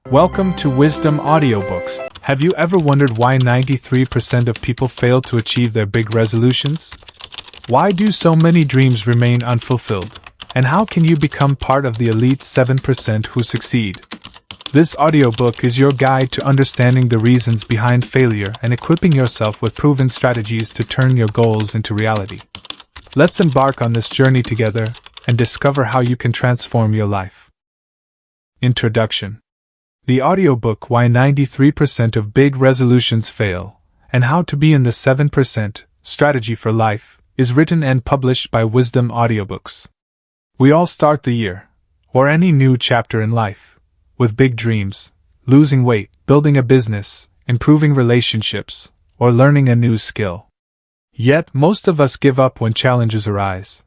Welcome to Wisdom Audiobooks. Have you ever wondered why 93% of people fail to achieve their big resolutions? Why do so many dreams remain unfulfilled? And how can you become part of the elite 7% who succeed? This audiobook is your guide to understanding the reasons behind failure and equipping yourself with proven strategies to turn your goals into reality. Let's embark on this journey together and discover how you can transform your life. Introduction. The audiobook Why 93% of Big Resolutions Fail, and How to Be in the 7% Strategy for Life, is written and published by Wisdom Audiobooks. We all start the year, or any new chapter in life, with big dreams: losing weight, building a business, improving relationships, or learning a new skill. Yet, most of us give up when challenges arise.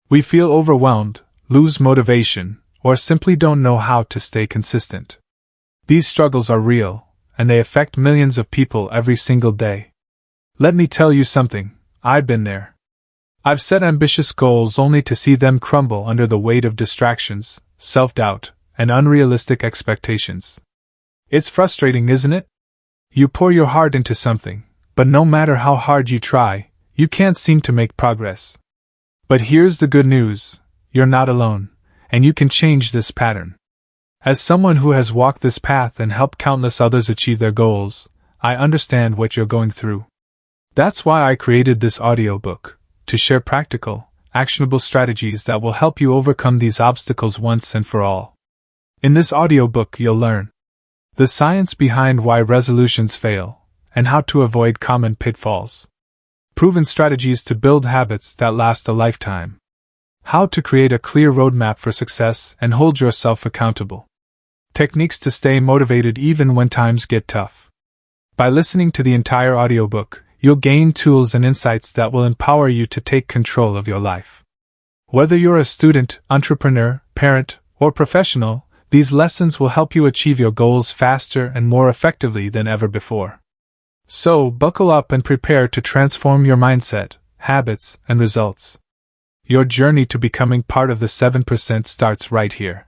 We feel overwhelmed, lose motivation, or simply don't know how to stay consistent. These struggles are real, and they affect millions of people every single day. Let me tell you something, I've been there. I've set ambitious goals only to see them crumble under the weight of distractions, self-doubt, and unrealistic expectations. It's frustrating, isn't it? You pour your heart into something, but no matter how hard you try, you can't seem to make progress. But here's the good news: you're not alone, and you can change this pattern. As someone who has walked this path and helped countless others achieve their goals, I understand what you're going through. That's why I created this audiobook, to share practical, actionable strategies that will help you overcome these obstacles once and for all. In this audiobook, you'll learn the science behind why resolutions fail, and how to avoid common pitfalls. Proven strategies to build habits that last a lifetime. How to create a clear roadmap for success and hold yourself accountable. Techniques to stay motivated even when times get tough. By listening to the entire audiobook, you'll gain tools and insights that will empower you to take control of your life. Whether you're a student, entrepreneur, parent, or professional, these lessons will help you achieve your goals faster and more effectively than ever before. So, buckle up and prepare to transform your mindset, habits, and results. Your journey to becoming part of the 7% starts right here.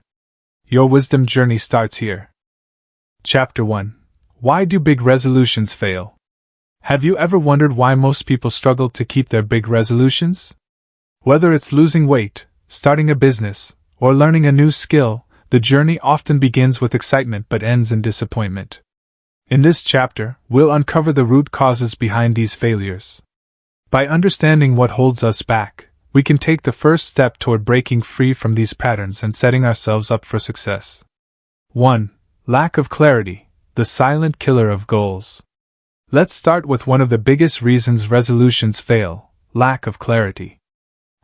Your wisdom journey starts here. Chapter 1. Why do big resolutions fail? Have you ever wondered why most people struggle to keep their big resolutions? Whether it's losing weight, starting a business, or learning a new skill, the journey often begins with excitement but ends in disappointment. In this chapter, we'll uncover the root causes behind these failures. By understanding what holds us back, we can take the first step toward breaking free from these patterns and setting ourselves up for success. 1. Lack of clarity, the silent killer of goals. Let's start with one of the biggest reasons resolutions fail: lack of clarity.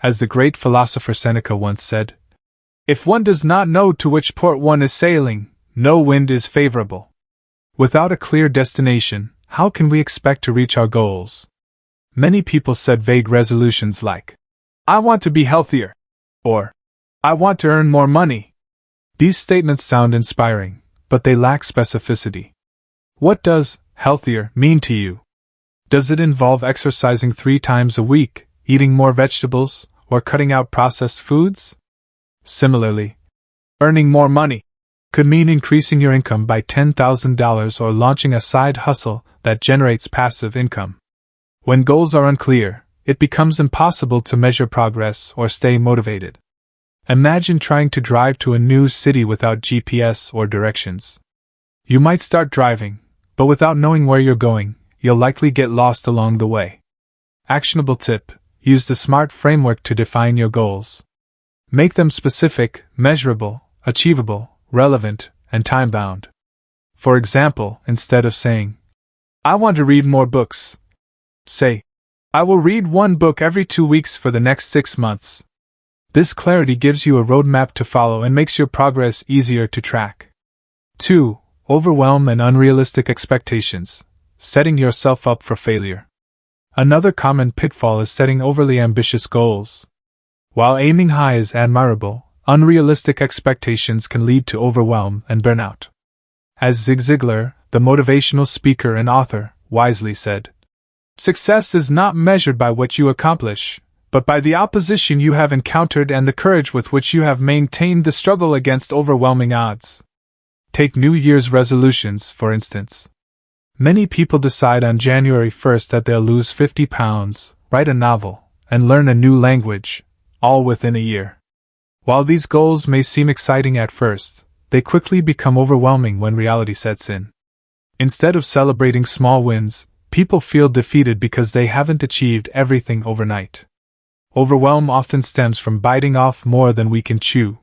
As the great philosopher Seneca once said, "If one does not know to which port one is sailing, no wind is favorable." Without a clear destination, how can we expect to reach our goals? Many people set vague resolutions like, "I want to be healthier," or "I want to earn more money." These statements sound inspiring, but they lack specificity. What does healthier mean to you? Does it involve exercising 3 times a week, eating more vegetables, or cutting out processed foods? Similarly, earning more money could mean increasing your income by $10,000 or launching a side hustle that generates passive income. When goals are unclear, it becomes impossible to measure progress or stay motivated. Imagine trying to drive to a new city without GPS or directions. You might start driving, but without knowing where you're going, you'll likely get lost along the way. Actionable tip: use the SMART framework to define your goals. Make them specific, measurable, achievable, relevant, and time-bound. For example, instead of saying, "I want to read more books," say, "I will read 1 book every 2 weeks for the next 6 months. This clarity gives you a roadmap to follow and makes your progress easier to track. 2. Overwhelm and unrealistic expectations, setting yourself up for failure. Another common pitfall is setting overly ambitious goals. While aiming high is admirable, unrealistic expectations can lead to overwhelm and burnout. As Zig Ziglar, the motivational speaker and author, wisely said, "Success is not measured by what you accomplish, but by the opposition you have encountered and the courage with which you have maintained the struggle against overwhelming odds." Take New Year's resolutions, for instance. Many people decide on January 1st that they'll lose 50 pounds, write a novel, and learn a new language, all within a year. While these goals may seem exciting at first, they quickly become overwhelming when reality sets in. Instead of celebrating small wins, people feel defeated because they haven't achieved everything overnight. Overwhelm often stems from biting off more than we can chew.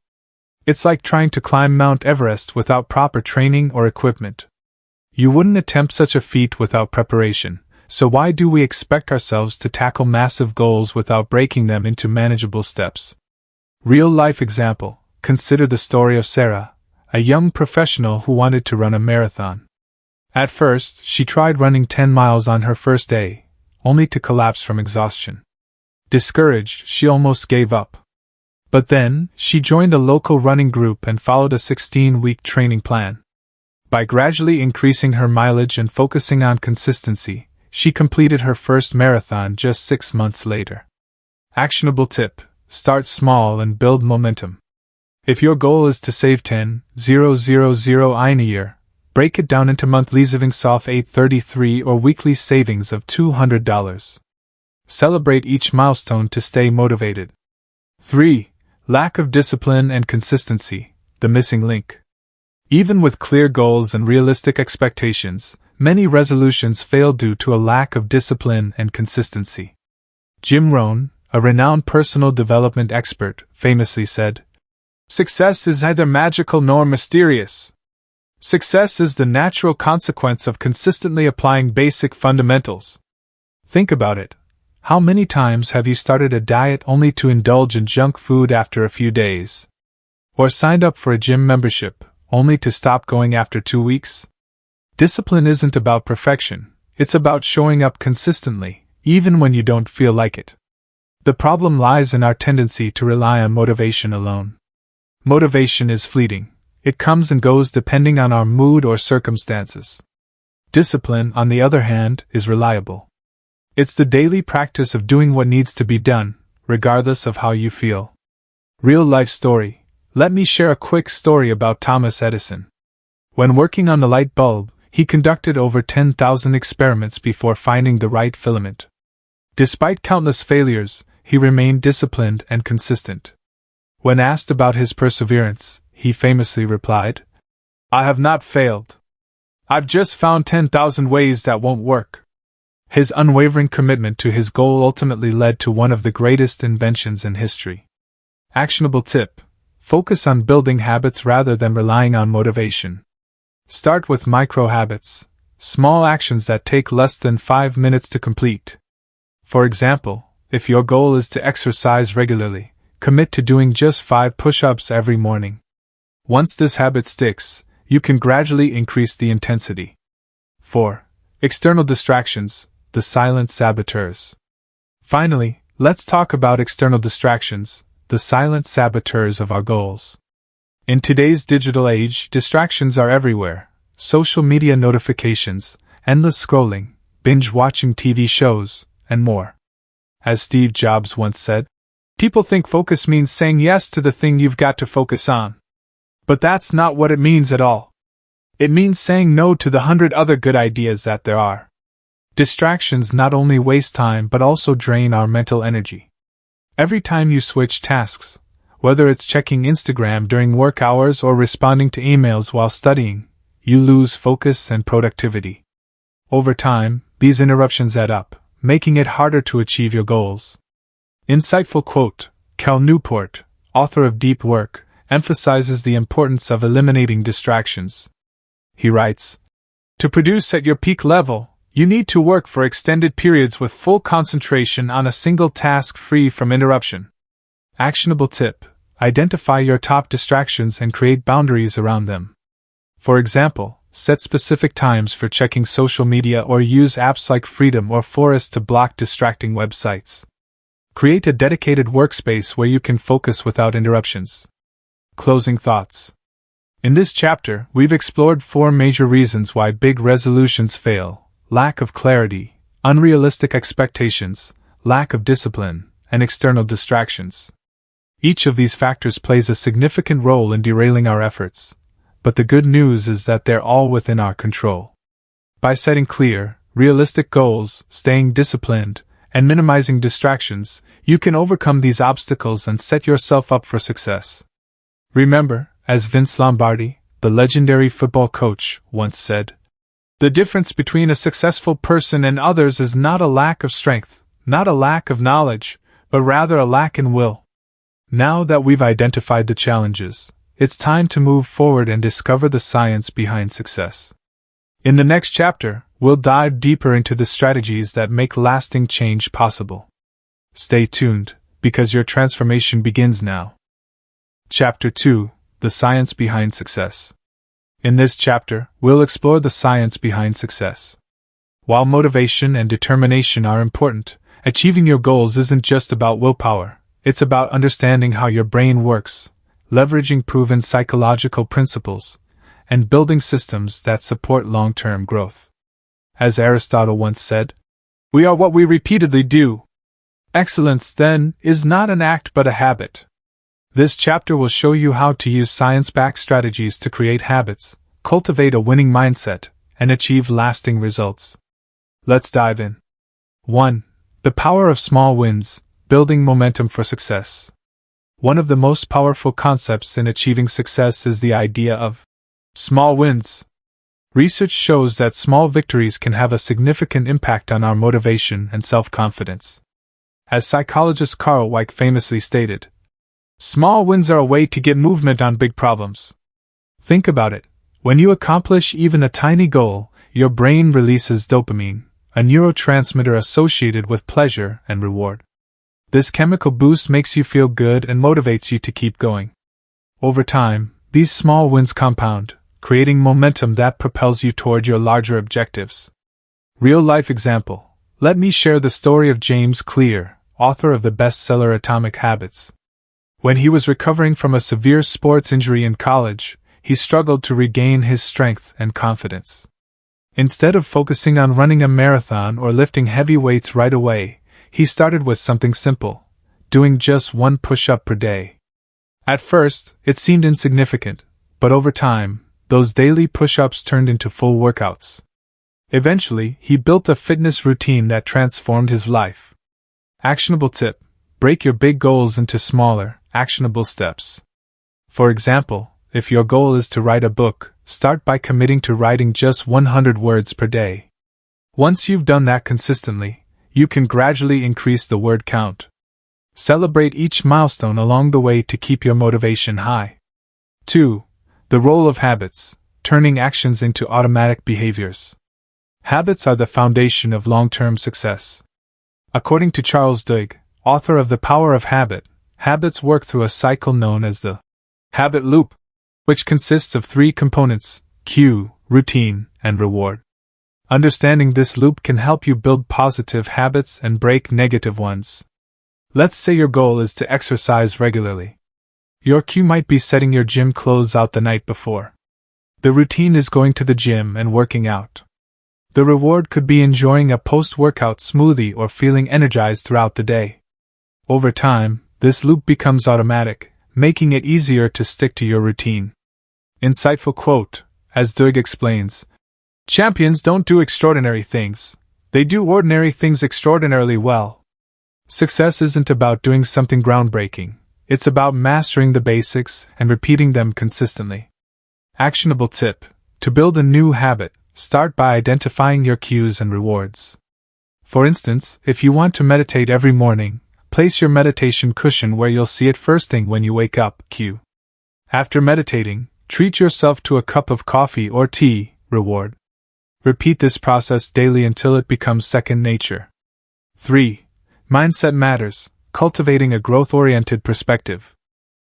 It's like trying to climb Mount Everest without proper training or equipment. You wouldn't attempt such a feat without preparation, so why do we expect ourselves to tackle massive goals without breaking them into manageable steps? Real-life example, consider the story of Sarah, a young professional who wanted to run a marathon. At first, she tried running 10 miles on her first day, only to collapse from exhaustion. Discouraged, she almost gave up. But then, she joined a local running group and followed a 16-week training plan. By gradually increasing her mileage and focusing on consistency, she completed her first marathon just 6 months later. Actionable tip: start small and build momentum. If your goal is to save 10,000 in a year, break it down into monthly savings of $833 or weekly savings of $200. Celebrate each milestone to stay motivated. 3. Lack of discipline and consistency, the missing link. Even with clear goals and realistic expectations, many resolutions fail due to a lack of discipline and consistency. Jim Rohn, a renowned personal development expert, famously said, "Success is neither magical nor mysterious. Success is the natural consequence of consistently applying basic fundamentals." Think about it. How many times have you started a diet only to indulge in junk food after a few days? Or signed up for a gym membership, only to stop going after 2 weeks? Discipline isn't about perfection, it's about showing up consistently, even when you don't feel like it. The problem lies in our tendency to rely on motivation alone. Motivation is fleeting. It comes and goes depending on our mood or circumstances. Discipline, on the other hand, is reliable. It's the daily practice of doing what needs to be done, regardless of how you feel. Real-life story. Let me share a quick story about Thomas Edison. When working on the light bulb, he conducted over 10,000 experiments before finding the right filament. Despite countless failures, he remained disciplined and consistent. When asked about his perseverance, he famously replied, "I have not failed. I've just found 10,000 ways that won't work." His unwavering commitment to his goal ultimately led to one of the greatest inventions in history. Actionable tip: focus on building habits rather than relying on motivation. Start with micro habits, small actions that take less than 5 minutes to complete. For example, if your goal is to exercise regularly, commit to doing just 5 push-ups every morning. Once this habit sticks, you can gradually increase the intensity. 4. External distractions, the silent saboteurs. Finally, let's talk about external distractions, the silent saboteurs of our goals. In today's digital age, distractions are everywhere. Social media notifications, endless scrolling, binge-watching TV shows, and more. As Steve Jobs once said, "People think focus means saying yes to the thing you've got to focus on. But that's not what it means at all. It means saying no to the 100 other good ideas that there are." Distractions not only waste time but also drain our mental energy. Every time you switch tasks, whether it's checking Instagram during work hours or responding to emails while studying, you lose focus and productivity. Over time, these interruptions add up, making it harder to achieve your goals. Insightful quote: Cal Newport, author of Deep Work, emphasizes the importance of eliminating distractions. He writes, "To produce at your peak level, you need to work for extended periods with full concentration on a single task free from interruption." Actionable tip: identify your top distractions and create boundaries around them. For example, set specific times for checking social media or use apps like Freedom or Forest to block distracting websites. Create a dedicated workspace where you can focus without interruptions. Closing thoughts. In this chapter, we've explored 4 major reasons why big resolutions fail: lack of clarity, unrealistic expectations, lack of discipline, and external distractions. Each of these factors plays a significant role in derailing our efforts. but the good news is that they're all within our control. By setting clear, realistic goals, staying disciplined, and minimizing distractions, you can overcome these obstacles and set yourself up for success. Remember, as Vince Lombardi, the legendary football coach, once said, "The difference between a successful person and others is not a lack of strength, not a lack of knowledge, but rather a lack in will." Now that we've identified the challenges, it's time to move forward and discover the science behind success. In the next chapter, we'll dive deeper into the strategies that make lasting change possible. Stay tuned, because your transformation begins now. Chapter 2: The Science Behind Success. In this chapter, we'll explore the science behind success. While motivation and determination are important, achieving your goals isn't just about willpower, it's about understanding how your brain works, leveraging proven psychological principles, and building systems that support long-term growth. As Aristotle once said, "We are what we repeatedly do." Excellence, then, is not an act but a habit. This chapter will show you how to use science-backed strategies to create habits, cultivate a winning mindset, and achieve lasting results. Let's dive in. 1. The power of small wins, building momentum for success. One of the most powerful concepts in achieving success is the idea of small wins. Research shows that small victories can have a significant impact on our motivation and self-confidence. As psychologist Carl Weick famously stated, "Small wins are a way to get movement on big problems." Think about it. When you accomplish even a tiny goal, your brain releases dopamine, a neurotransmitter associated with pleasure and reward. This chemical boost makes you feel good and motivates you to keep going. Over time, these small wins compound, creating momentum that propels you toward your larger objectives. Real-life example. Let me share the story of James Clear, author of the bestseller Atomic Habits. When he was recovering from a severe sports injury in college, he struggled to regain his strength and confidence. Instead of focusing on running a marathon or lifting heavy weights right away, he started with something simple, doing just one push-up per day. At first, it seemed insignificant, but over time, those daily push-ups turned into full workouts. Eventually, he built a fitness routine that transformed his life. Actionable tip: break your big goals into smaller, actionable steps. For example, if your goal is to write a book, start by committing to writing just 100 words per day. Once you've done that consistently, you can gradually increase the word count. Celebrate each milestone along the way to keep your motivation high. 2. The role of habits, turning actions into automatic behaviors. Habits are the foundation of long-term success. According to Charles Duhigg, author of The Power of Habit, habits work through a cycle known as the habit loop, which consists of 3 components: cue, routine, and reward. Understanding this loop can help you build positive habits and break negative ones. Let's say your goal is to exercise regularly. Your cue might be setting your gym clothes out the night before. The routine is going to the gym and working out. The reward could be enjoying a post-workout smoothie or feeling energized throughout the day. Over time, this loop becomes automatic, making it easier to stick to your routine. Insightful quote, as Duhigg explains, "Champions don't do extraordinary things, they do ordinary things extraordinarily well." Success isn't about doing something groundbreaking, it's about mastering the basics and repeating them consistently. Actionable tip: to build a new habit, start by identifying your cues and rewards. For instance, if you want to meditate every morning, place your meditation cushion where you'll see it first thing when you wake up, cue. After meditating, treat yourself to a cup of coffee or tea, reward. Repeat this process daily until it becomes second nature. 3. Mindset matters, cultivating a growth-oriented perspective.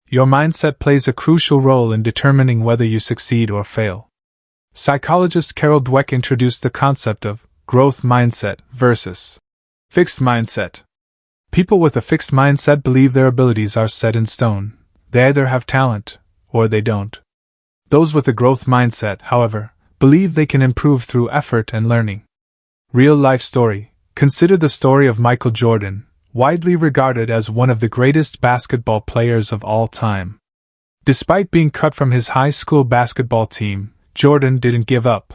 Your mindset plays a crucial role in determining whether you succeed or fail. Psychologist Carol Dweck introduced the concept of growth mindset versus fixed mindset. People with a fixed mindset believe their abilities are set in stone. They either have talent, or they don't. Those with a growth mindset, however, believe they can improve through effort and learning. Real-life story. Consider the story of Michael Jordan, widely regarded as one of the greatest basketball players of all time. Despite being cut from his high school basketball team, Jordan didn't give up.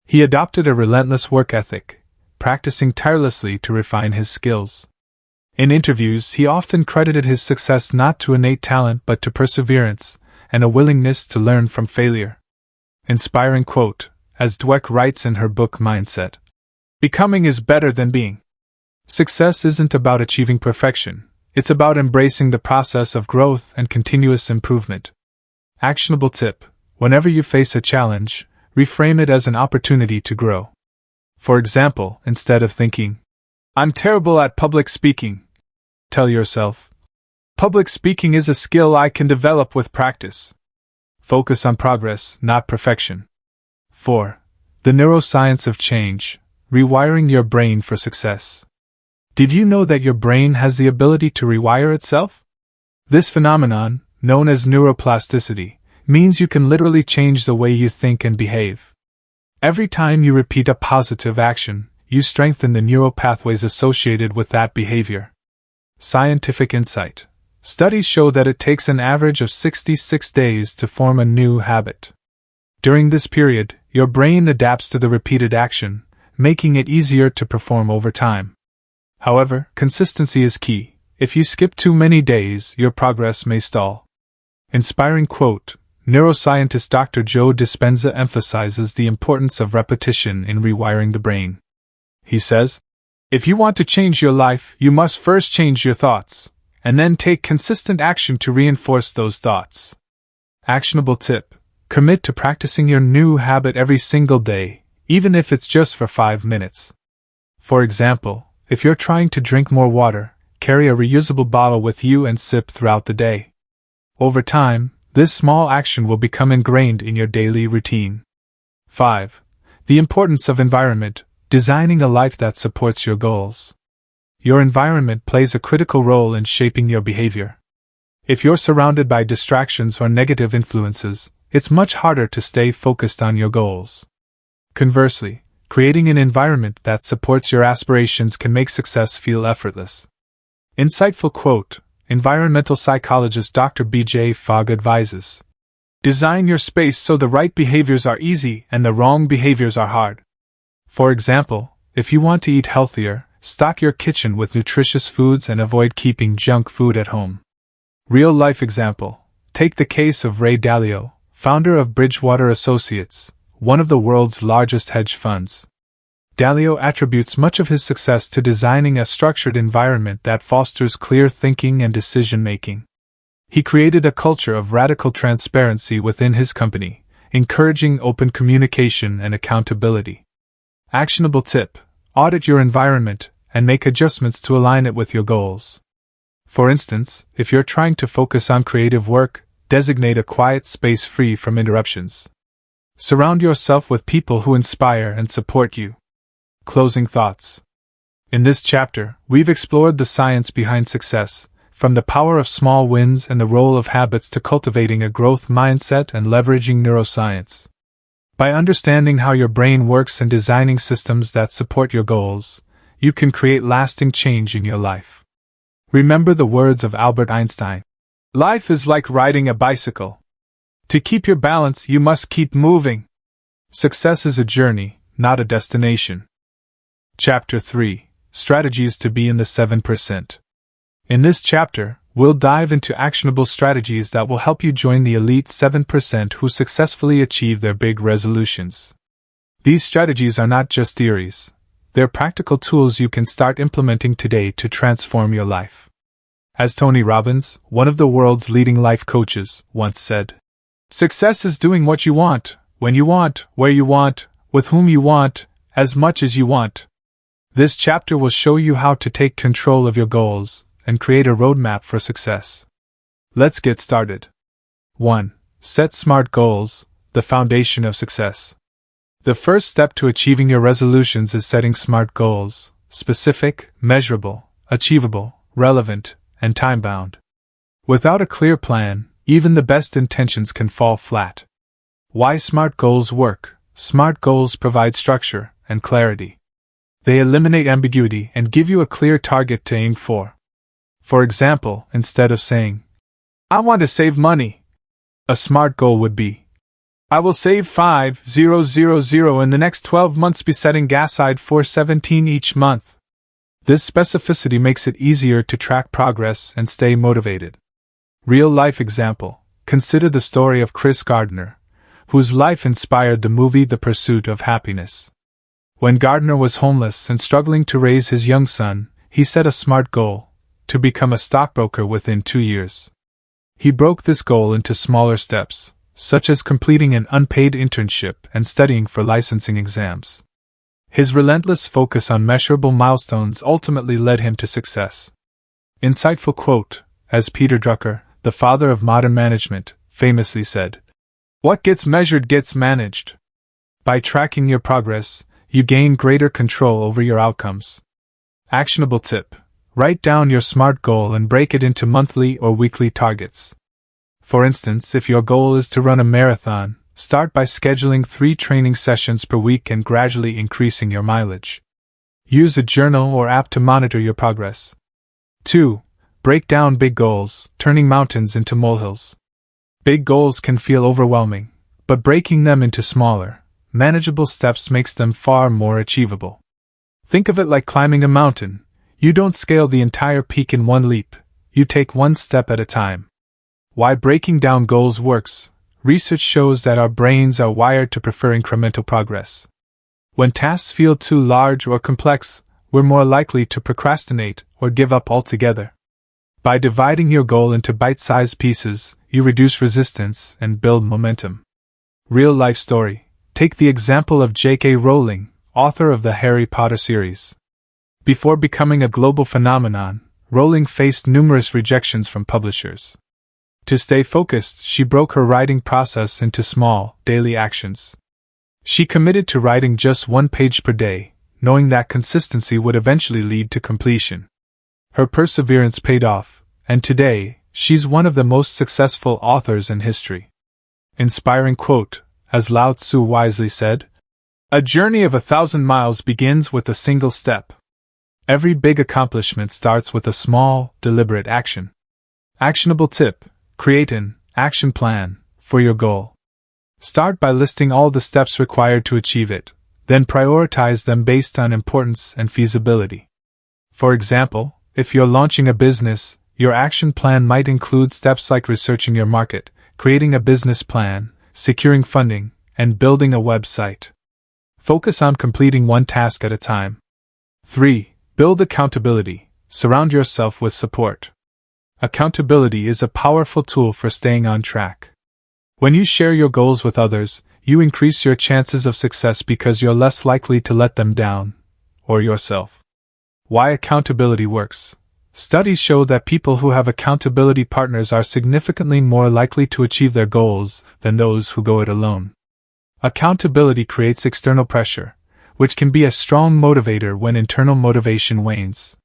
He adopted a relentless work ethic, practicing tirelessly to refine his skills. In interviews, he often credited his success not to innate talent but to perseverance and a willingness to learn from failure. Inspiring quote, as Dweck writes in her book Mindset. Becoming is better than being. Success isn't about achieving perfection, it's about embracing the process of growth and continuous improvement. Actionable tip: whenever you face a challenge, reframe it as an opportunity to grow. For example, instead of thinking, "I'm terrible at public speaking," tell yourself, "Public speaking is a skill I can develop with practice." Focus on progress, not perfection. 4. The neuroscience of change, rewiring your brain for success. Did you know that your brain has the ability to rewire itself? This phenomenon, known as neuroplasticity, means you can literally change the way you think and behave. Every time you repeat a positive action, you strengthen the neural pathways associated with that behavior. Scientific insight. Studies show that it takes an average of 66 days to form a new habit. During this period, your brain adapts to the repeated action, making it easier to perform over time. However, consistency is key. If you skip too many days, your progress may stall. Inspiring quote, neuroscientist Dr. Joe Dispenza emphasizes the importance of repetition in rewiring the brain. He says, "If you want to change your life, you must first change your thoughts, and then take consistent action to reinforce those thoughts." Actionable tip: commit to practicing your new habit every single day, even if it's just for 5 minutes. For example, if you're trying to drink more water, carry a reusable bottle with you and sip throughout the day. Over time, this small action will become ingrained in your daily routine. 5. The importance of environment, designing a life that supports your goals. Your environment plays a critical role in shaping your behavior. If you're surrounded by distractions or negative influences, it's much harder to stay focused on your goals. Conversely, creating an environment that supports your aspirations can make success feel effortless. Insightful quote, environmental psychologist Dr. B.J. Fogg advises, "Design your space so the right behaviors are easy and the wrong behaviors are hard." For example, if you want to eat healthier, stock your kitchen with nutritious foods and avoid keeping junk food at home. Real-life example. Take the case of Ray Dalio, founder of Bridgewater Associates, one of the world's largest hedge funds. Dalio attributes much of his success to designing a structured environment that fosters clear thinking and decision-making. He created a culture of radical transparency within his company, encouraging open communication and accountability. Actionable tip: audit your environment and make adjustments to align it with your goals. For instance, if you're trying to focus on creative work, designate a quiet space free from interruptions. Surround yourself with people who inspire and support you. Closing thoughts. In this chapter, we've explored the science behind success, from the power of small wins and the role of habits to cultivating a growth mindset and leveraging neuroscience. By understanding how your brain works and designing systems that support your goals, you can create lasting change in your life. Remember the words of Albert Einstein. Life is like riding a bicycle. To keep your balance, you must keep moving. Success is a journey, not a destination. Chapter 3. Strategies to be in the 7%. In this chapter, we'll dive into actionable strategies that will help you join the elite 7% who successfully achieve their big resolutions. These strategies are not just theories. They're practical tools you can start implementing today to transform your life. As Tony Robbins, one of the world's leading life coaches, once said, "Success is doing what you want, when you want, where you want, with whom you want, as much as you want." This chapter will show you how to take control of your goals and create a roadmap for success. Let's get started. 1. Set SMART goals, the foundation of success. The first step to achieving your resolutions is setting SMART goals: specific, measurable, achievable, relevant, and time-bound. Without a clear plan, even the best intentions can fall flat. Why SMART goals work? SMART goals provide structure and clarity. They eliminate ambiguity and give you a clear target to aim for. For example, instead of saying, "I want to save money," A smart goal would be: I will save 5,000 in the next 12 months by setting aside 417 each month. This specificity makes it easier to track progress and stay motivated. Real-life example: consider the story of Chris Gardner, whose life inspired the movie The Pursuit of Happiness. When Gardner was homeless and struggling to raise his young son, he set a smart goal: to become a stockbroker within 2 years. He broke this goal into smaller steps, such as completing an unpaid internship and studying for licensing exams. His relentless focus on measurable milestones ultimately led him to success. Insightful quote, as Peter Drucker, the father of modern management, famously said, "What gets measured gets managed." By tracking your progress, you gain greater control over your outcomes. Actionable tip: write down your SMART goal and break it into monthly or weekly targets. For instance, if your goal is to run a marathon, start by scheduling 3 training sessions per week and gradually increasing your mileage. Use a journal or app to monitor your progress. 2. Break down big goals, turning mountains into molehills. Big goals can feel overwhelming, but breaking them into smaller, manageable steps makes them far more achievable. Think of it like climbing a mountain. You don't scale the entire peak in one leap, you take one step at a time. Why breaking down goals works: research shows that our brains are wired to prefer incremental progress. When tasks feel too large or complex, we're more likely to procrastinate or give up altogether. By dividing your goal into bite-sized pieces, you reduce resistance and build momentum. Real-life story: take the example of J.K. Rowling, author of the Harry Potter series. Before becoming a global phenomenon, Rowling faced numerous rejections from publishers. To stay focused, she broke her writing process into small, daily actions. She committed to writing just 1 page per day, knowing that consistency would eventually lead to completion. Her perseverance paid off, and today, she's one of the most successful authors in history. Inspiring quote, as Lao Tzu wisely said, "A journey of 1,000 miles begins with a single step." Every big accomplishment starts with a small, deliberate action. Actionable tip: create an action plan for your goal. Start by listing all the steps required to achieve it, then prioritize them based on importance and feasibility. For example, if you're launching a business, your action plan might include steps like researching your market, creating a business plan, securing funding, and building a website. Focus on completing one task at a time. 3. Build accountability. Surround yourself with support. Accountability is a powerful tool for staying on track. When you share your goals with others, you increase your chances of success because you're less likely to let them down, or yourself. Why accountability works. Studies show that people who have accountability partners are significantly more likely to achieve their goals than those who go it alone. Accountability creates external pressure, which can be a strong motivator when internal motivation wanes.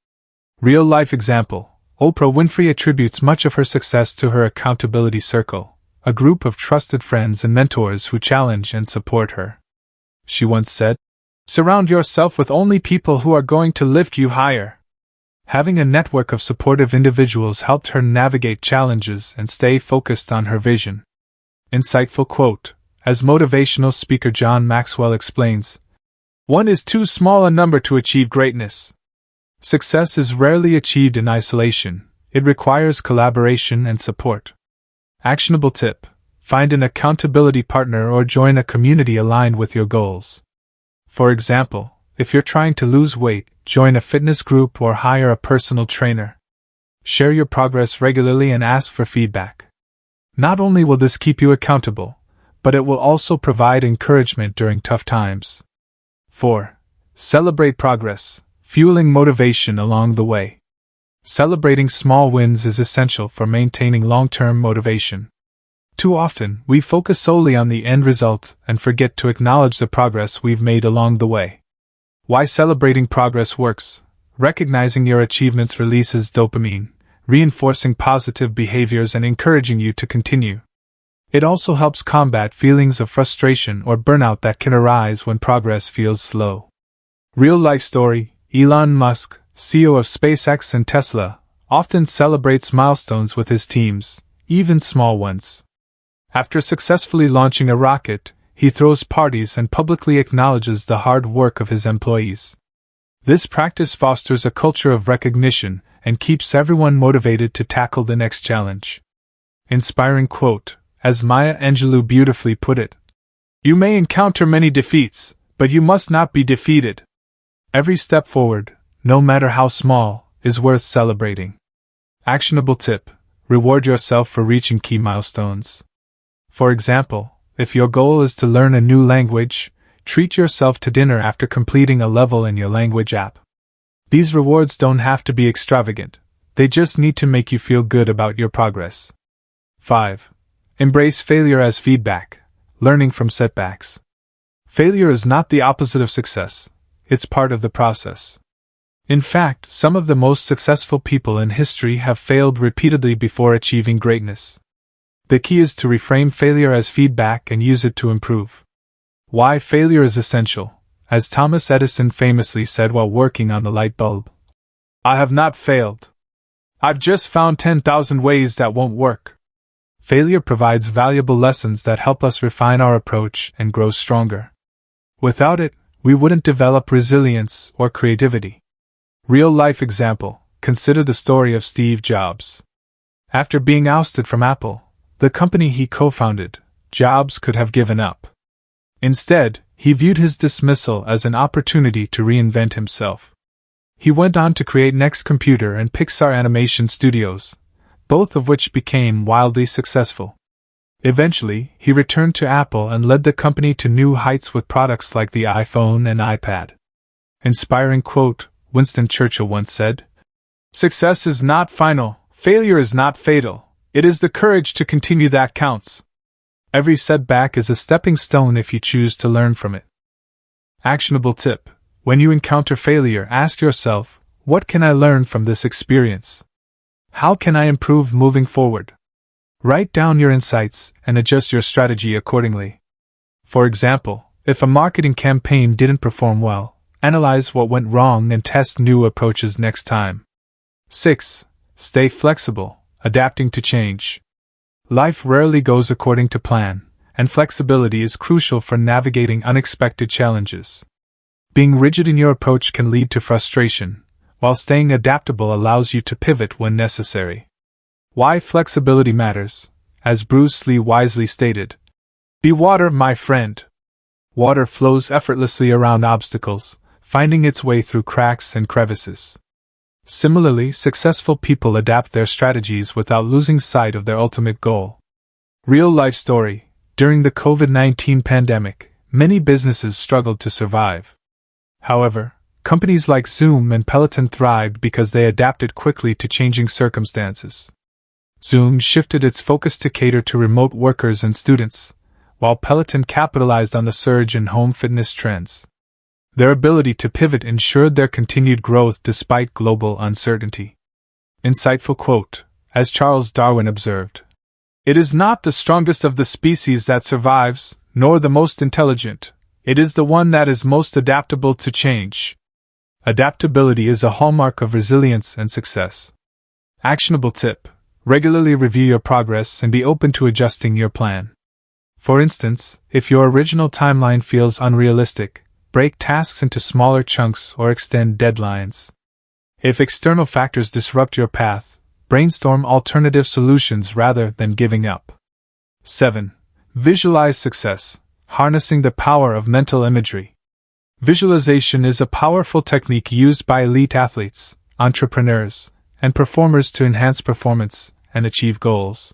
Real-life example: Oprah Winfrey attributes much of her success to her accountability circle, a group of trusted friends and mentors who challenge and support her. She once said, "Surround yourself with only people who are going to lift you higher." Having a network of supportive individuals helped her navigate challenges and stay focused on her vision. Insightful quote, as motivational speaker John Maxwell explains, "One is too small a number to achieve greatness." Success is rarely achieved in isolation, it requires collaboration and support. Actionable tip: find an accountability partner or join a community aligned with your goals. For example, if you're trying to lose weight, join a fitness group or hire a personal trainer. Share your progress regularly and ask for feedback. Not only will this keep you accountable, but it will also provide encouragement during tough times. 4. Celebrate progress, fueling motivation along the way. Celebrating small wins is essential for maintaining long-term motivation. Too often, we focus solely on the end result and forget to acknowledge the progress we've made along the way. Why celebrating progress works. Recognizing your achievements releases dopamine, reinforcing positive behaviors and encouraging you to continue. It also helps combat feelings of frustration or burnout that can arise when progress feels slow. Real-life story: Elon Musk, CEO of SpaceX and Tesla, often celebrates milestones with his teams, even small ones. After successfully launching a rocket, he throws parties and publicly acknowledges the hard work of his employees. This practice fosters a culture of recognition and keeps everyone motivated to tackle the next challenge. Inspiring quote, as Maya Angelou beautifully put it, "You may encounter many defeats, but you must not be defeated. Every step forward, no matter how small, is worth celebrating." Actionable tip: reward yourself for reaching key milestones. For example, if your goal is to learn a new language, treat yourself to dinner after completing a level in your language app. These rewards don't have to be extravagant, they just need to make you feel good about your progress. 5. Embrace failure as feedback, learning from setbacks. Failure is not the opposite of success, it's part of the process. In fact, some of the most successful people in history have failed repeatedly before achieving greatness. The key is to reframe failure as feedback and use it to improve. Why failure is essential, as Thomas Edison famously said while working on the light bulb. "I have not failed. I've just found 10,000 ways that won't work." Failure provides valuable lessons that help us refine our approach and grow stronger. Without it, we wouldn't develop resilience or creativity. Real-life example: consider the story of Steve Jobs. After being ousted from Apple, the company he co-founded, Jobs could have given up. Instead, he viewed his dismissal as an opportunity to reinvent himself. He went on to create Next Computer and Pixar Animation Studios, both of which became wildly successful. Eventually, he returned to Apple and led the company to new heights with products like the iPhone and iPad. Inspiring quote: Winston Churchill once said, "Success is not final, failure is not fatal, it is the courage to continue that counts." Every setback is a stepping stone if you choose to learn from it. Actionable tip: when you encounter failure, ask yourself, what can I learn from this experience? How can I improve moving forward? Write down your insights and adjust your strategy accordingly. For example, if a marketing campaign didn't perform well, analyze what went wrong and test new approaches next time. 6. Stay flexible, adapting to change. Life rarely goes according to plan, and flexibility is crucial for navigating unexpected challenges. Being rigid in your approach can lead to frustration, while staying adaptable allows you to pivot when necessary. Why flexibility matters: as Bruce Lee wisely stated, "Be water, my friend." Water flows effortlessly around obstacles, finding its way through cracks and crevices. Similarly, successful people adapt their strategies without losing sight of their ultimate goal. Real-life story: during the COVID-19 pandemic, many businesses struggled to survive. However, companies like Zoom and Peloton thrived because they adapted quickly to changing circumstances. Zoom shifted its focus to cater to remote workers and students, while Peloton capitalized on the surge in home fitness trends. Their ability to pivot ensured their continued growth despite global uncertainty. Insightful quote: as Charles Darwin observed, "It is not the strongest of the species that survives, nor the most intelligent, it is the one that is most adaptable to change." Adaptability is a hallmark of resilience and success. Actionable tip: regularly review your progress and be open to adjusting your plan. For instance, if your original timeline feels unrealistic, break tasks into smaller chunks or extend deadlines. If external factors disrupt your path, brainstorm alternative solutions rather than giving up. 7. Visualize success, harnessing the power of mental imagery. Visualization is a powerful technique used by elite athletes, entrepreneurs, and performers to enhance performance and achieve goals.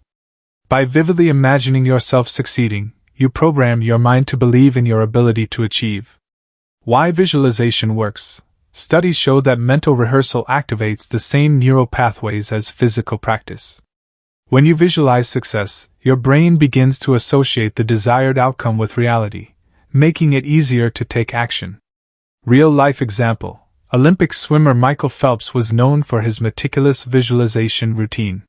By vividly imagining yourself succeeding, you program your mind to believe in your ability to achieve. Why visualization works: studies show that mental rehearsal activates the same neural pathways as physical practice. When you visualize success, your brain begins to associate the desired outcome with reality, making it easier to take action. Real-life example: Olympic swimmer Michael Phelps was known for his meticulous visualization routine.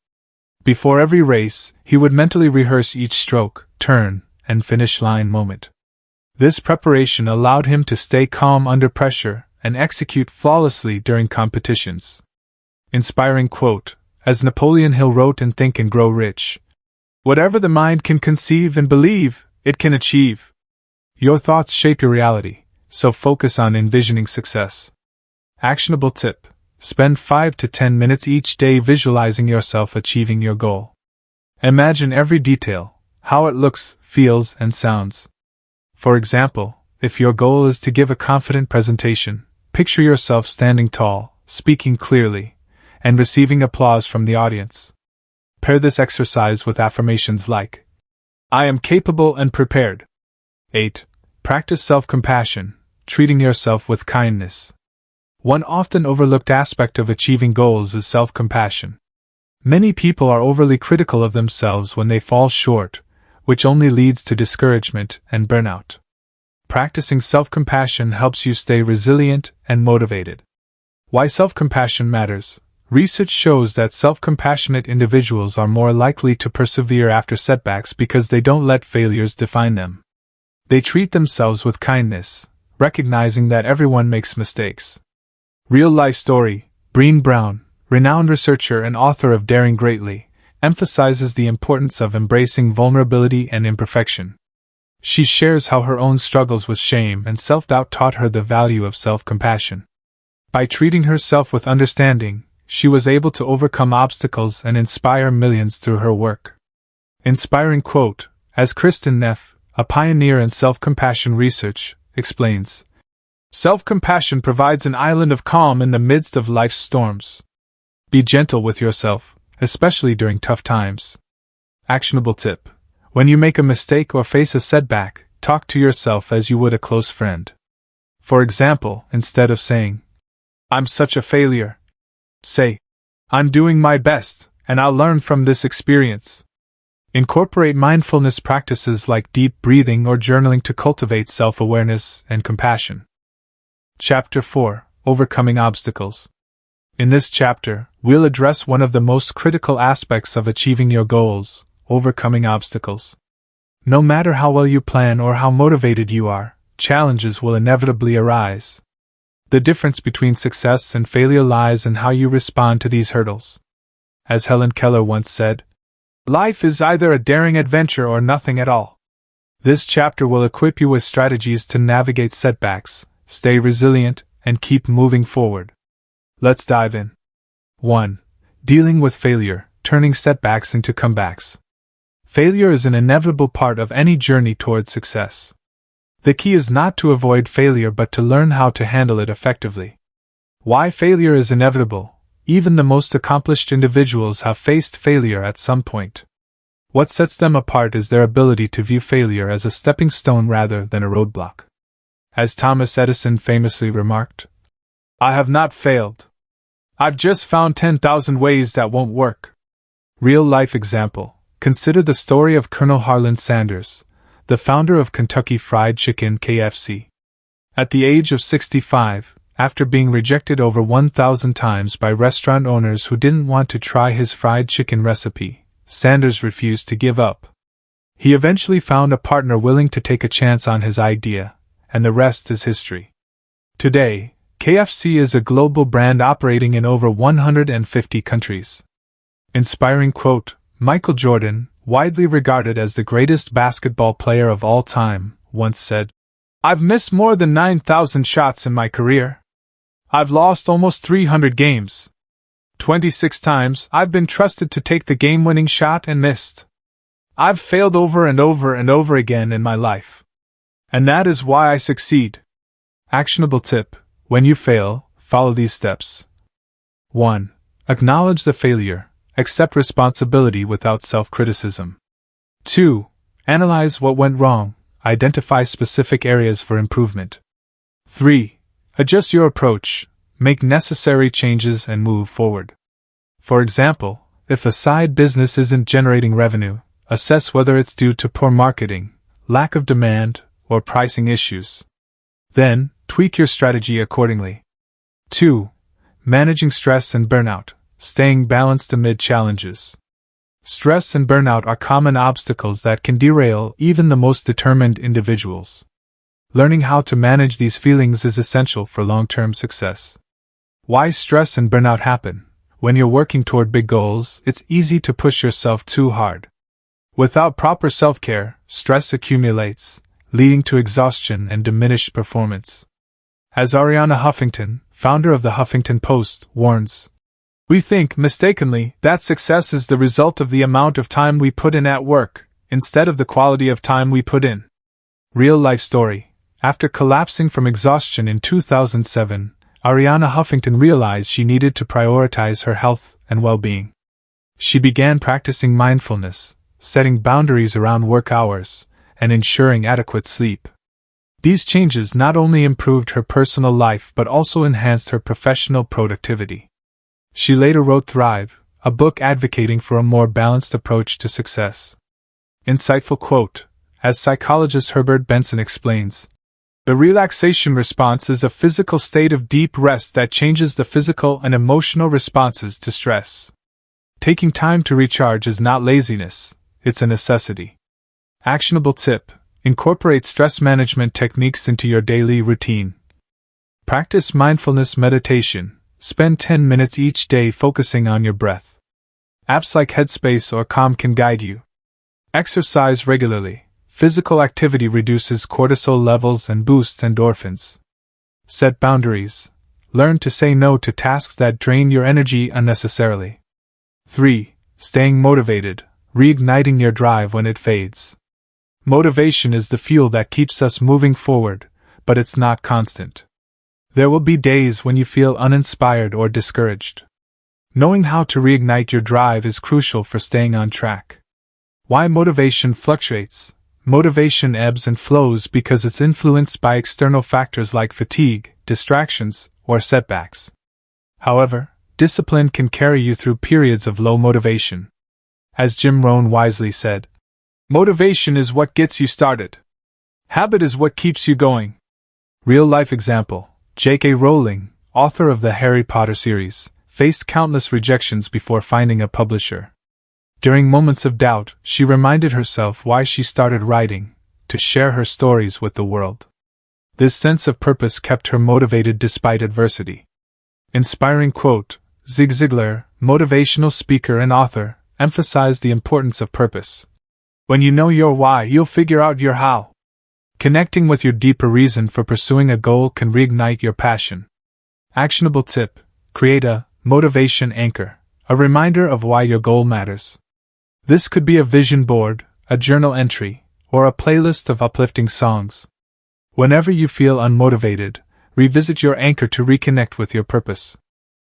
Before every race, he would mentally rehearse each stroke, turn, and finish line moment. This preparation allowed him to stay calm under pressure and execute flawlessly during competitions. Inspiring quote: as Napoleon Hill wrote in Think and Grow Rich, Whatever the mind can conceive and believe, it can achieve. Your thoughts shape your reality, so focus on envisioning success. Actionable tip: spend 5 to 10 minutes each day visualizing yourself achieving your goal. Imagine every detail, how it looks, feels, and sounds. For example, if your goal is to give a confident presentation, picture yourself standing tall, speaking clearly, and receiving applause from the audience. Pair this exercise with affirmations like, "I am capable and prepared." 8. Practice self-compassion, treating yourself with kindness. One often overlooked aspect of achieving goals is self-compassion. Many people are overly critical of themselves when they fall short, which only leads to discouragement and burnout. Practicing self-compassion helps you stay resilient and motivated. Why self-compassion matters? Research shows that self-compassionate individuals are more likely to persevere after setbacks because they don't let failures define them. They treat themselves with kindness, recognizing that everyone makes mistakes. Real-life story: Brené Brown, renowned researcher and author of Daring Greatly, emphasizes the importance of embracing vulnerability and imperfection. She shares how her own struggles with shame and self-doubt taught her the value of self-compassion. By treating herself with understanding, she was able to overcome obstacles and inspire millions through her work. Inspiring quote, as Kristen Neff, a pioneer in self-compassion research, explains, "Self-compassion provides an island of calm in the midst of life's storms." Be gentle with yourself, especially during tough times. Actionable tip: when you make a mistake or face a setback, talk to yourself as you would a close friend. For example, instead of saying, "I'm such a failure," say, "I'm doing my best, and I'll learn from this experience." Incorporate mindfulness practices like deep breathing or journaling to cultivate self-awareness and compassion. Chapter 4: Overcoming Obstacles. In this chapter, we'll address one of the most critical aspects of achieving your goals: overcoming obstacles. No matter how well you plan or how motivated you are, challenges will inevitably arise. The difference between success and failure lies in how you respond to these hurdles. As Helen Keller once said, "Life is either a daring adventure or nothing at all." This chapter will equip you with strategies to navigate setbacks, stay resilient, and keep moving forward. Let's dive in. 1. Dealing with failure, turning setbacks into comebacks. Failure is an inevitable part of any journey towards success. The key is not to avoid failure but to learn how to handle it effectively. Why failure is inevitable? Even the most accomplished individuals have faced failure at some point. What sets them apart is their ability to view failure as a stepping stone rather than a roadblock. As Thomas Edison famously remarked, "I have not failed. I've just found 10,000 ways that won't work." Real-life example: consider the story of Colonel Harlan Sanders, the founder of Kentucky Fried Chicken (KFC). At the age of 65, after being rejected over 1,000 times by restaurant owners who didn't want to try his fried chicken recipe, Sanders refused to give up. He eventually found a partner willing to take a chance on his idea, and the rest is history. Today, KFC is a global brand operating in over 150 countries. Inspiring quote: Michael Jordan, widely regarded as the greatest basketball player of all time, once said, "I've missed more than 9,000 shots in my career. I've lost almost 300 games. 26 times I've been trusted to take the game-winning shot and missed. I've failed over and over and over again in my life. And that is why I succeed." Actionable tip: when you fail, follow these steps. 1. Acknowledge the failure. Accept responsibility without self-criticism. 2. Analyze what went wrong. Identify specific areas for improvement. 3. Adjust your approach. Make necessary changes and move forward. For example, if a side business isn't generating revenue, assess whether it's due to poor marketing, lack of demand, or pricing issues. Then, tweak your strategy accordingly. 2. Managing stress and burnout. Staying balanced amid challenges. Stress and burnout are common obstacles that can derail even the most determined individuals. Learning how to manage these feelings is essential for long-term success. Why stress and burnout happen? When you're working toward big goals, it's easy to push yourself too hard. Without proper self-care, stress accumulates, leading to exhaustion and diminished performance. As Arianna Huffington, founder of the Huffington Post, warns, "We think, mistakenly, that success is the result of the amount of time we put in at work, instead of the quality of time we put in." Real-life story. After collapsing from exhaustion in 2007, Arianna Huffington realized she needed to prioritize her health and well-being. She began practicing mindfulness, setting boundaries around work hours, and ensuring adequate sleep. These changes not only improved her personal life but also enhanced her professional productivity. She later wrote Thrive, a book advocating for a more balanced approach to success. Insightful quote, as psychologist Herbert Benson explains, "The relaxation response is a physical state of deep rest that changes the physical and emotional responses to stress. Taking time to recharge is not laziness, it's a necessity." Actionable tip: incorporate stress management techniques into your daily routine. Practice mindfulness meditation. Spend 10 minutes each day focusing on your breath. Apps like Headspace or Calm can guide you. Exercise regularly. Physical activity reduces cortisol levels and boosts endorphins. Set boundaries. Learn to say no to tasks that drain your energy unnecessarily. 3. Staying motivated. Reigniting your drive when it fades. Motivation is the fuel that keeps us moving forward, but it's not constant. There will be days when you feel uninspired or discouraged. Knowing how to reignite your drive is crucial for staying on track. Why motivation fluctuates? Motivation ebbs and flows because it's influenced by external factors like fatigue, distractions, or setbacks. However, discipline can carry you through periods of low motivation. As Jim Rohn wisely said, "Motivation is what gets you started. Habit is what keeps you going." Real-life example: J.K. Rowling, author of the Harry Potter series, faced countless rejections before finding a publisher. During moments of doubt, she reminded herself why she started writing: to share her stories with the world. This sense of purpose kept her motivated despite adversity. Inspiring quote: Zig Ziglar, motivational speaker and author, emphasized the importance of purpose. "When you know your why, you'll figure out your how." Connecting with your deeper reason for pursuing a goal can reignite your passion. Actionable tip: create a motivation anchor, a reminder of why your goal matters. This could be a vision board, a journal entry, or a playlist of uplifting songs. Whenever you feel unmotivated, revisit your anchor to reconnect with your purpose.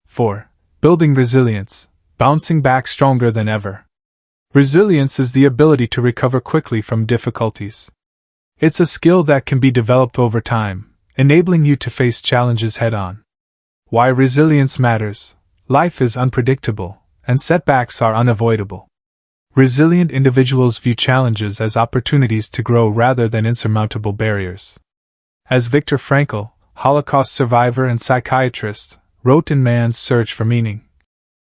4. Building resilience, bouncing back stronger than ever. Resilience is the ability to recover quickly from difficulties. It's a skill that can be developed over time, enabling you to face challenges head-on. Why resilience matters: life is unpredictable, and setbacks are unavoidable. Resilient individuals view challenges as opportunities to grow rather than insurmountable barriers. As Viktor Frankl, Holocaust survivor and psychiatrist, wrote in Man's Search for Meaning,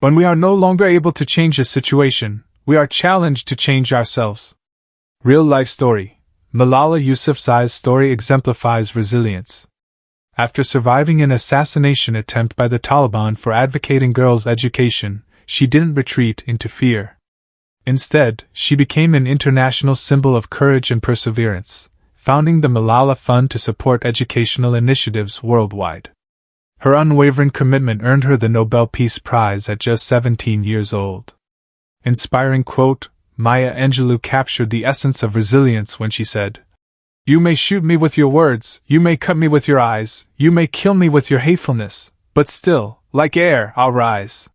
"When we are no longer able to change a situation, we are challenged to change ourselves." Real-life story: Malala Yousafzai's story exemplifies resilience. After surviving an assassination attempt by the Taliban for advocating girls' education, she didn't retreat into fear. Instead, she became an international symbol of courage and perseverance, founding the Malala Fund to support educational initiatives worldwide. Her unwavering commitment earned her the Nobel Peace Prize at just 17 years old. Inspiring quote: Maya Angelou captured the essence of resilience when she said, "You may shoot me with your words, you may cut me with your eyes, you may kill me with your hatefulness, but still, like air, I'll rise."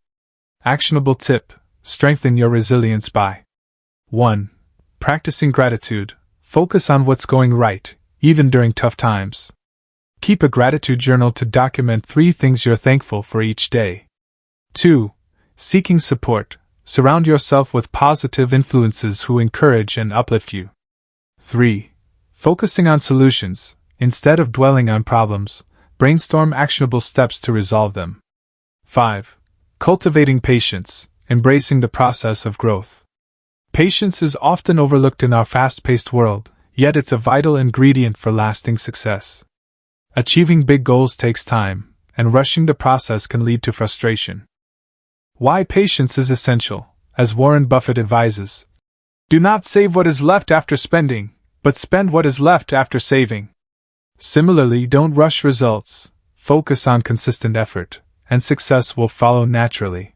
Actionable tip: strengthen your resilience by 1. Practicing gratitude. Focus on what's going right, even during tough times. Keep a gratitude journal to document 3 things you're thankful for each day. 2. Seeking support. Surround yourself with positive influences who encourage and uplift you. 3. Focusing on solutions. Instead of dwelling on problems, brainstorm actionable steps to resolve them. 5. Cultivating patience. Embracing the process of growth. Patience is often overlooked in our fast-paced world, yet it's a vital ingredient for lasting success. Achieving big goals takes time, and rushing the process can lead to frustration. Why patience is essential. As Warren Buffett advises, Do not save what is left after spending, but spend what is left after saving. Similarly, don't rush results, focus on consistent effort, and success will follow naturally.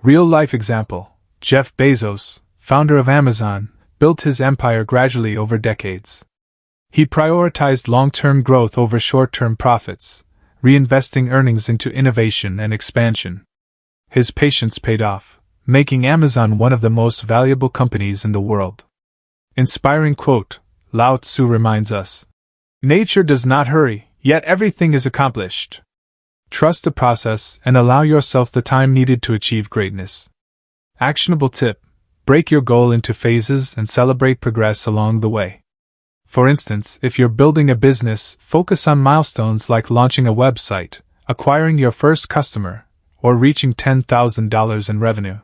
Real-life example: Jeff Bezos, founder of Amazon, built his empire gradually over decades. He prioritized long-term growth over short-term profits, reinvesting earnings into innovation and expansion. His patience paid off, making Amazon one of the most valuable companies in the world. Inspiring quote: Lao Tzu reminds us, "Nature does not hurry, yet everything is accomplished." Trust the process and allow yourself the time needed to achieve greatness. Actionable tip: break your goal into phases and celebrate progress along the way. For instance, if you're building a business, focus on milestones like launching a website, acquiring your first customer, or reaching $10,000 in revenue.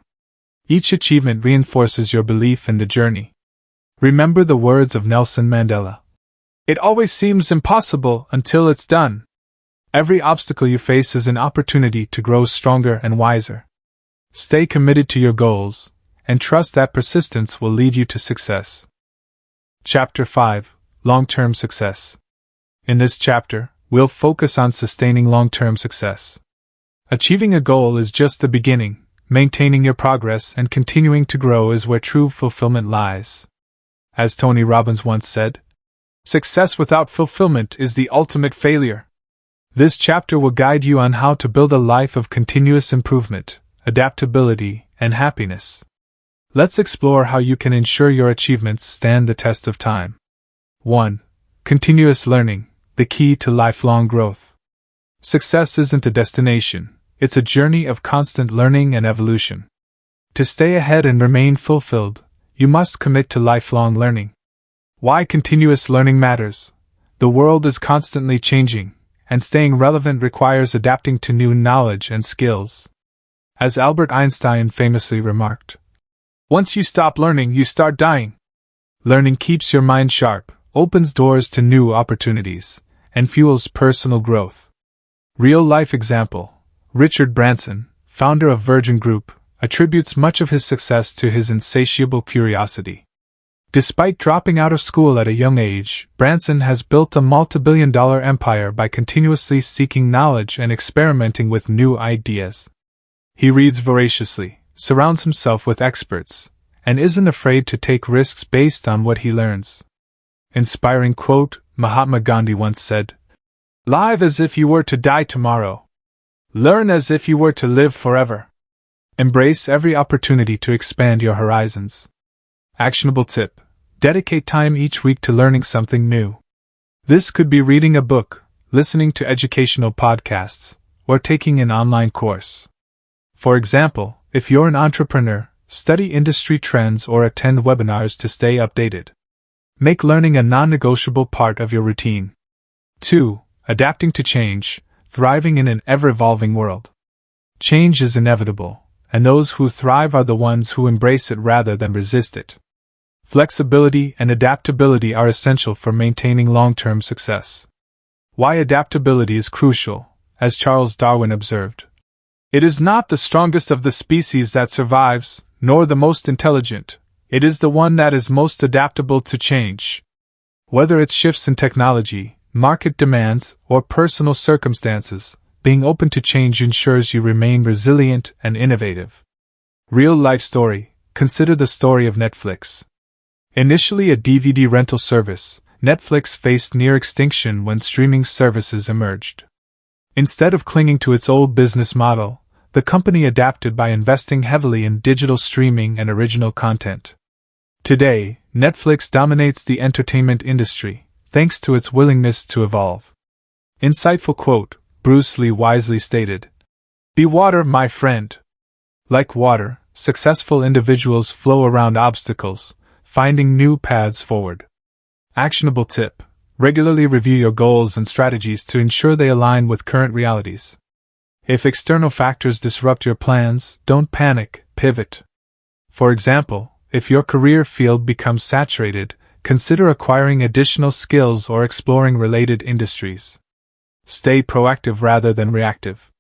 Each achievement reinforces your belief in the journey. Remember the words of Nelson Mandela: "It always seems impossible until it's done." Every obstacle you face is an opportunity to grow stronger and wiser. Stay committed to your goals, and trust that persistence will lead you to success. Chapter 5: Long-Term Success. In this chapter, we'll focus on sustaining long-term success. Achieving a goal is just the beginning. Maintaining your progress and continuing to grow is where true fulfillment lies. As Tony Robbins once said, "Success without fulfillment is the ultimate failure." This chapter will guide you on how to build a life of continuous improvement, adaptability, and happiness. Let's explore how you can ensure your achievements stand the test of time. 1. Continuous learning, the key to lifelong growth. Success isn't a destination, it's a journey of constant learning and evolution. To stay ahead and remain fulfilled, you must commit to lifelong learning. Why continuous learning matters? The world is constantly changing, and staying relevant requires adapting to new knowledge and skills. As Albert Einstein famously remarked, "Once you stop learning, you start dying." Learning keeps your mind sharp, opens doors to new opportunities, and fuels personal growth. Real-life example: Richard Branson, founder of Virgin Group, attributes much of his success to his insatiable curiosity. Despite dropping out of school at a young age, Branson has built a multi-billion-dollar empire by continuously seeking knowledge and experimenting with new ideas. He reads voraciously, surrounds himself with experts, and isn't afraid to take risks based on what he learns. Inspiring quote: Mahatma Gandhi once said, "Live as if you were to die tomorrow. Learn as if you were to live forever." Embrace every opportunity to expand your horizons. Actionable tip: dedicate time each week to learning something new. This could be reading a book, listening to educational podcasts, or taking an online course. For example, if you're an entrepreneur, study industry trends or attend webinars to stay updated. Make learning a non-negotiable part of your routine. 2. Adapting to change, thriving in an ever-evolving world. Change is inevitable, and those who thrive are the ones who embrace it rather than resist it. Flexibility and adaptability are essential for maintaining long-term success. Why adaptability is crucial, as Charles Darwin observed. It is not the strongest of the species that survives, nor the most intelligent. It is the one that is most adaptable to change. Whether it's shifts in technology, market demands, or personal circumstances, being open to change ensures you remain resilient and innovative. Real-life story: consider the story of Netflix. Initially a DVD rental service, Netflix faced near extinction when streaming services emerged. Instead of clinging to its old business model, the company adapted by investing heavily in digital streaming and original content. Today, Netflix dominates the entertainment industry, thanks to its willingness to evolve. Insightful quote: Bruce Lee wisely stated, "Be water, my friend." Like water, successful individuals flow around obstacles, finding new paths forward. Actionable tip: regularly review your goals and strategies to ensure they align with current realities. If external factors disrupt your plans, don't panic, pivot. For example, if your career field becomes saturated, consider acquiring additional skills or exploring related industries. Stay proactive rather than reactive.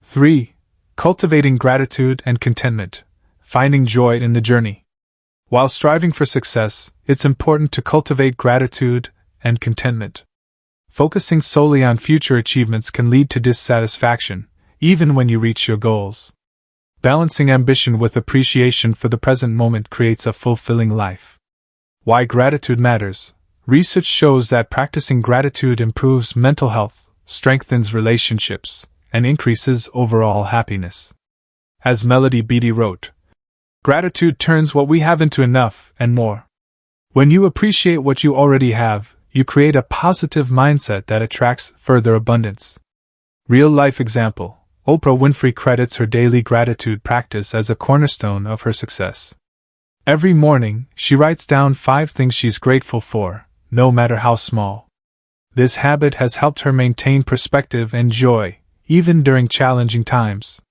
3. Cultivating gratitude and contentment, finding joy in the journey. While striving for success, it's important to cultivate gratitude and contentment. Focusing solely on future achievements can lead to dissatisfaction, even when you reach your goals. Balancing ambition with appreciation for the present moment creates a fulfilling life. Why gratitude matters. Research shows that practicing gratitude improves mental health, strengthens relationships, and increases overall happiness. As Melody Beattie wrote, "Gratitude turns what we have into enough and more." When you appreciate what you already have, you create a positive mindset that attracts further abundance. Real-life example: Oprah Winfrey credits her daily gratitude practice as a cornerstone of her success. Every morning, she writes down 5 things she's grateful for, no matter how small. This habit has helped her maintain perspective and joy, even during challenging times.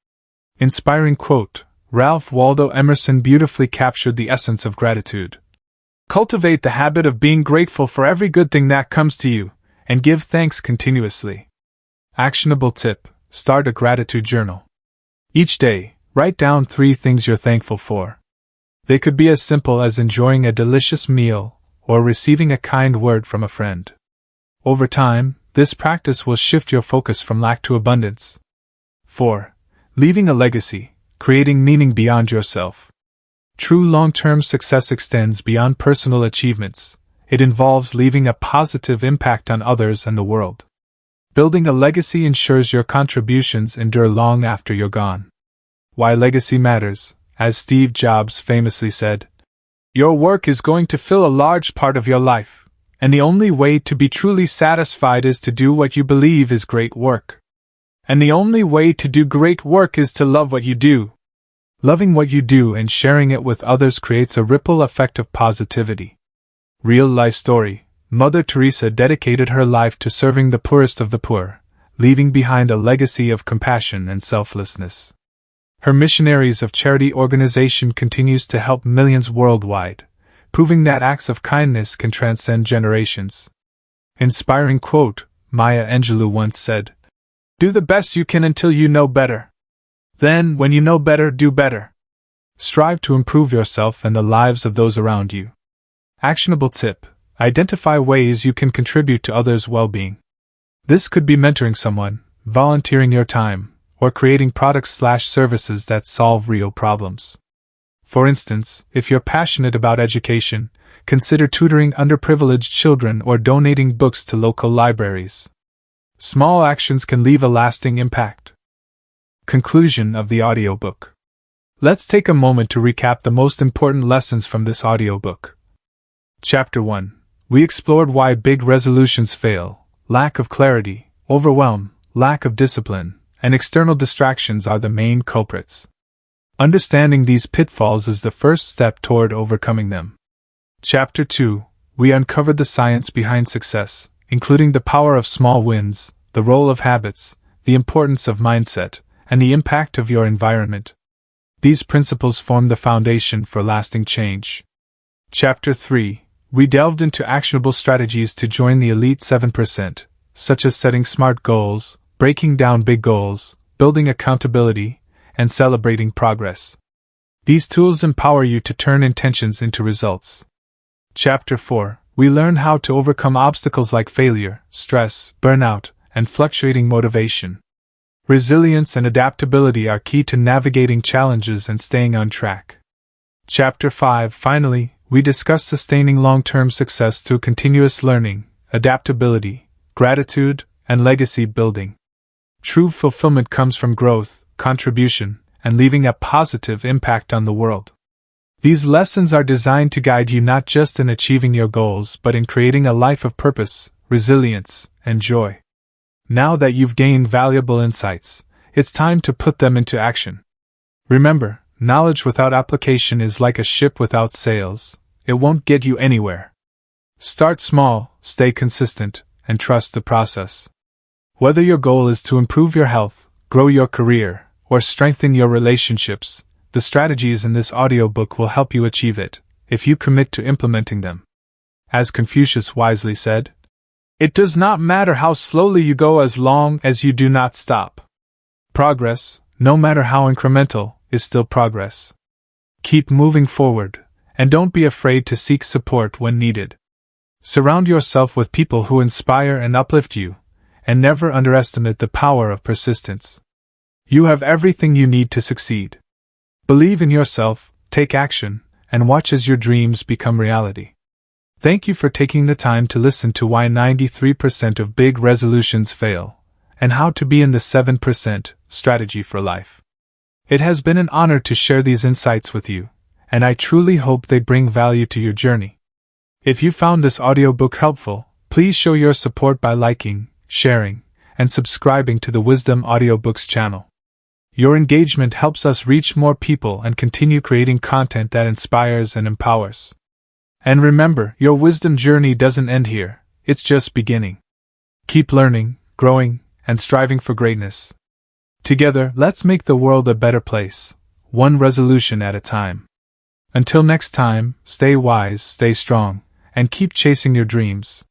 Inspiring quote: Ralph Waldo Emerson beautifully captured the essence of gratitude. Cultivate the habit of being grateful for every good thing that comes to you, and give thanks continuously. Actionable tip: start a gratitude journal. Each day, write down 3 things you're thankful for. They could be as simple as enjoying a delicious meal or receiving a kind word from a friend. Over time, this practice will shift your focus from lack to abundance. 4. Leaving a legacy, creating meaning beyond yourself. True long-term success extends beyond personal achievements. It involves leaving a positive impact on others and the world. Building a legacy ensures your contributions endure long after you're gone. Why legacy matters. As Steve Jobs famously said, "Your work is going to fill a large part of your life, and the only way to be truly satisfied is to do what you believe is great work. And the only way to do great work is to love what you do." Loving what you do and sharing it with others creates a ripple effect of positivity. Real-life story: Mother Teresa dedicated her life to serving the poorest of the poor, leaving behind a legacy of compassion and selflessness. Her Missionaries of Charity organization continues to help millions worldwide, proving that acts of kindness can transcend generations. Inspiring quote: Maya Angelou once said, "Do the best you can until you know better. Then, when you know better, do better." Strive to improve yourself and the lives of those around you. Actionable tip: identify ways you can contribute to others' well-being. This could be mentoring someone, volunteering your time, or creating products/services that solve real problems. For instance, if you're passionate about education, consider tutoring underprivileged children or donating books to local libraries. Small actions can leave a lasting impact. Conclusion of the audiobook. Let's take a moment to recap the most important lessons from this audiobook. Chapter 1. We explored why big resolutions fail. Lack of clarity, overwhelm, lack of discipline, and external distractions are the main culprits. Understanding these pitfalls is the first step toward overcoming them. Chapter 2. We uncovered the science behind success, including the power of small wins, the role of habits, the importance of mindset, and the impact of your environment. These principles form the foundation for lasting change. Chapter 3. We delved into actionable strategies to join the elite 7%, such as setting SMART goals, breaking down big goals, building accountability, and celebrating progress. These tools empower you to turn intentions into results. Chapter 4. We learn how to overcome obstacles like failure, stress, burnout, and fluctuating motivation. Resilience and adaptability are key to navigating challenges and staying on track. Chapter 5. Finally, we discuss sustaining long-term success through continuous learning, adaptability, gratitude, and legacy building. True fulfillment comes from growth, contribution, and leaving a positive impact on the world. These lessons are designed to guide you not just in achieving your goals but in creating a life of purpose, resilience, and joy. Now that you've gained valuable insights, it's time to put them into action. Remember, knowledge without application is like a ship without sails. It won't get you anywhere. Start small, stay consistent, and trust the process. Whether your goal is to improve your health, grow your career, or strengthen your relationships, the strategies in this audiobook will help you achieve it, if you commit to implementing them. As Confucius wisely said, "It does not matter how slowly you go as long as you do not stop." Progress, no matter how incremental, is still progress. Keep moving forward, And don't be afraid to seek support when needed. Surround yourself with people who inspire and uplift you, and never underestimate the power of persistence. You have everything you need to succeed. Believe in yourself, take action, and watch as your dreams become reality. Thank you for taking the time to listen to why 93% of big resolutions fail, and how to be in the 7% strategy for life. It has been an honor to share these insights with you, and I truly hope they bring value to your journey. If you found this audiobook helpful, please show your support by liking, sharing, and subscribing to the Wisdom Audiobooks channel. Your engagement helps us reach more people and continue creating content that inspires and empowers. And remember, your wisdom journey doesn't end here, it's just beginning. Keep learning, growing, and striving for greatness. Together, let's make the world a better place, one resolution at a time. Until next time, stay wise, stay strong, and keep chasing your dreams.